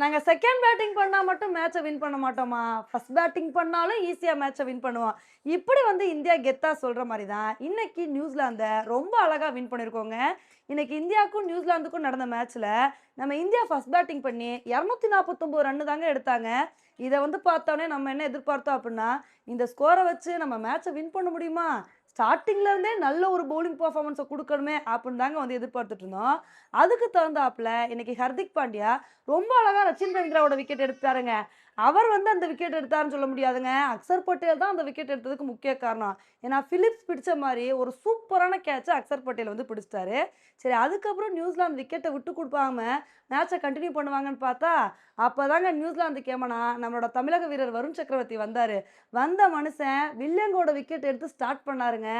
நாங்க second batting பண்ணா மட்டும் மேட்ச வின் பண்ண மாட்டோமா? ஃபர்ஸ்ட் பேட்டிங் பண்ணாலும் ஈஸியா மேட்ச வின் பண்ணுவோம். இப்படி வந்து இந்தியா கெத்தா சொல்ற மாரி தான், இன்னைக்கு நியூசிலாந்த ரொம்ப அழகா வின் பண்ணியிருக்கோங்க. இன்னைக்கு இந்தியாவுக்கும் நியூசிலாந்துக்கும் நடந்த மேட்ச்ல, நம்ம இந்தியா ஃபர்ஸ்ட் பேட்டிங் பண்ணி 249 ரன் தாங்க எடுத்தாங்க. இத வந்து பார்த்தோனே நம்ம என்ன எதிர்பார்த்தோம் அப்டின்னா, இந்த ஸ்கோர வச்சு நம்ம மேட்ச வின் பண்ண முடியுமா? ஸ்டார்ட்டிங்ல இருந்தே நல்ல ஒரு பவுலிங் பெர்ஃபார்மன்ஸ குடுக்கணுமே அப்டின்னு தாங்க வந்து எதிர்பார்த்துட்டு இருந்தோம். அதுக்கு தகுந்தாப்ல இன்னைக்கு ஹர்திக் பாண்டியா ரொம்ப அழகா ரச்சின் ரவீந்திராவோட விக்கெட் எடுத்தாருங்க. அவர் வந்து அந்த விக்கெட் எடுத்தாருன்னு சொல்ல முடியாதுங்க. அக்சர் பட்டேல் தான் அந்த விக்கெட் எடுத்ததுக்கு முக்கிய காரணம். ஏன்னா, பிலிப்ஸ் பிடிச்ச மாரி ஒரு சூப்பரான கேட்ச அக்சர் பட்டேல் வந்து பிடிச்சிட்டாரு. சரி அதுக்கப்புறம் நியூசிலாந்து விக்கெட்ட விட்டு குடுக்காம மேட்ச கன்டின்யூ பண்ணுவாங்கன்னு பார்த்தா, அப்பதாங்க நியூசிலாந்துக்கு எமனா நம்மளோட தமிழக வீரர் வருண் சக்கரவர்த்தி வந்தாரு. வந்த மனுஷன் வில்லியங்கோட விக்கெட் எடுத்து ஸ்டார்ட் பண்ணாருங்க.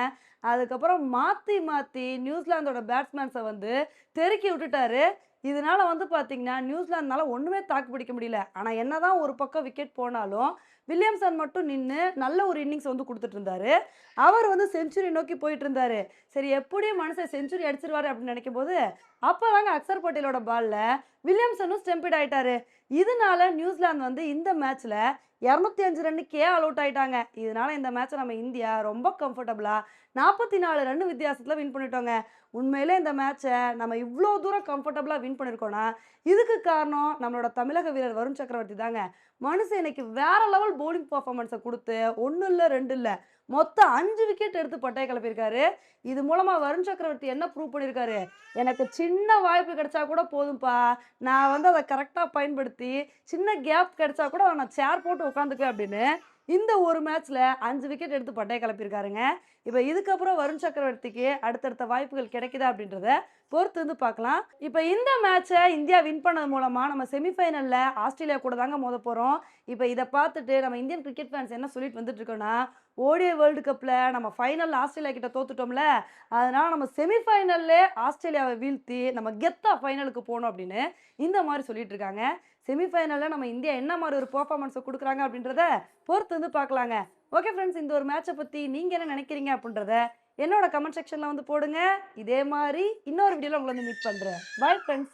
அதுக்கப்புறம் மாத்தி மாத்தி நியூசிலாந்தோட பேட்ஸ்மேன்ஸ வந்து தெருக்கி விட்டுட்டாரு. இதனால வந்து பார்த்தீங்கன்னா, நியூசிலாந்துனால ஒண்ணுமே தாக்கு பிடிக்க முடியல. ஆனா என்னதான் ஒரு பக்கம் விக்கெட் போனாலும், வில்லியம்சன் மட்டும் நின்னு நல்ல ஒரு இன்னிங்ஸ் வந்து குடுத்துட்டு இருந்தாரு. அவர் வந்து செஞ்சுரி நோக்கி போயிட்டு இருந்தாரு. சரி எப்படியும் மனுஷன் செஞ்சுரி அடிச்சிருவாரு அப்படின்னு நினைக்கும்போது, அப்பதாங்க அக்சர் பட்டேலோட பால்ல வில்லியம்சனும் ஸ்டம்பிட் ஆயிட்டாரு. இதனால நியூசிலாந்து வந்து இந்த மேட்ச்ல 205 ரன்னுக்கே ஆல் அவுட் ஆயிட்டாங்க. இதனால இந்த மேட்ச நம்ம இந்தியா ரொம்ப கம்ஃபர்டபுளா 44 ரன் வித்தியாசத்துல வின் பண்ணிட்டோங்க. உண்மையிலே இந்த மேட்ச நம்ம இவ்ளோ தூரம் கம்ஃபர்டபுளா வின் பண்ணியிருக்கோம்னா, இதுக்கு காரணம் நம்மளோட தமிழக வீரர் வருண் சக்கரவர்த்தி தாங்க. மனுஷன் இன்னைக்கு வேற லெவல் பவுலிங் பெர்ஃபார்மன்ஸ குடுத்து 1 இல்ல, 2 இல்ல. மொத்தம் 5 விக்கெட் எடுத்து பட்டைய கிளப்பியிருக்காரு. இது மூலமா வருண் சக்கரவர்த்தி என்ன ப்ரூவ் பண்ணியிருக்காரு? எனக்கு சின்ன வாய்ப்பு கிடைச்சா கூட போதும்பா. நான் வந்து அத கரெக்ட்டா பயன்படுத்தி, சின்ன கேப் கிடைச்சா கூட நான் சேர் போட்டு உட்காந்துக்குவேன் அப்படின்னு, இந்த ஒரு மேட்ச்ல 5 விக்கெட் எடுத்து பட்டைய கிளப்பியிருக்காருங்க. இப்ப இதுக்கப்புறம் வருண் சக்கரவர்த்திக்கு அடுத்தடுத்த வாய்ப்புகள் கிடைக்குதா அப்படின்றத பொறுத்து வந்து பார்க்கலாம். இப்ப இந்த மேட்ச இந்தியா வின் பண்ணது மூலமா நம்ம செமிஃபைனல்ல ஆஸ்திரேலியா கூட தாங்க மோதப்போறோம். இப்ப இத பார்த்துட்டு நம்ம இந்தியன் கிரிக்கெட் ஃபேன்ஸ் என்ன சொல்லிட்டு வந்துட்டு இருக்கோம்னா, ஓடிஐ வேர்ல்டு கப்ல நம்ம ஃபைனல்ல ஆஸ்திரேலியா கிட்ட தோத்துட்டோம்ல. அதனால நம்ம செமிஃபைனல்லே ஆஸ்திரேலியாவ வீழ்த்தி நம்ம கெத்தா ஃபைனலுக்கு போணும் அப்படின்னு இந்த மாரி சொல்லிட்டு இருக்காங்க. செமிஃபைனல்ல நம்ம இந்தியா என்ன மாரி ஒரு பெர்ஃபார்மன்ஸ குடுக்குறாங்க அப்படின்றத பொறுத்து வந்து பார்க்கலாங்க. ஓகே ஃப்ரெண்ட்ஸ், இந்த ஒரு மேட்ச பத்தி நீங்க என்ன நினைக்கிறீங்க அப்படின்றத என்னோட கமெண்ட் செக்ஷன்ல வந்து போடுங்க. இதே மாரி இன்னொரு வீடியோல உங்கள வந்து மீட் பண்றேன். Bye friends.